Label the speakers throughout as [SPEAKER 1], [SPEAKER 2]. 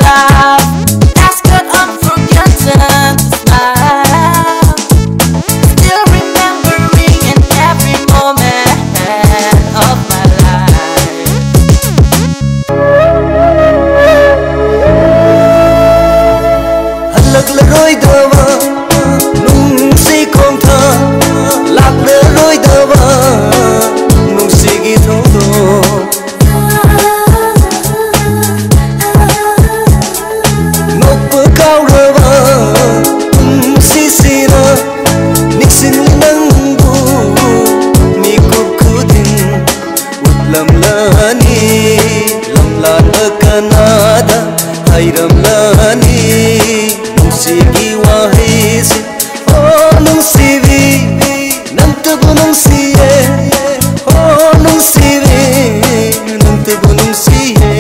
[SPEAKER 1] love, that's good unforgotten smile. Still remembering in every moment of my life.
[SPEAKER 2] Halak la roi dawa, nung si kong tha, lak la roi dawa, nung si gi thong do. Kanada hayram lani nungsigi wahis oh nungsivi nantabu nungsiye oh nungsivi nantabu nungsiye.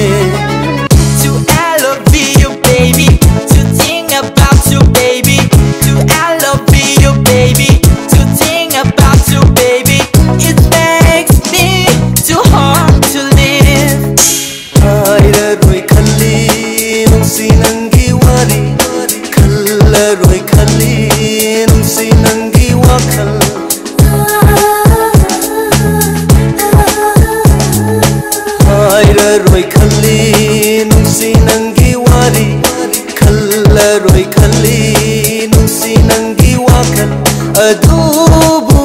[SPEAKER 1] To I love you baby, to think about you baby, to I love you baby, to think about you baby, it makes me too hard to live.
[SPEAKER 2] Roi khalli nungsi nangi wari khalla roi khalli nungsi nangi wakhal roi khalli nungsi nangi wari khalla roi khalli nungsi nangi wakhal adubu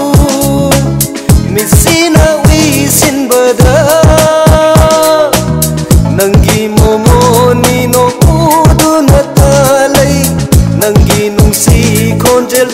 [SPEAKER 2] misina wisin bada Nangi momo ni no udu natalay Nangi nungsi konjel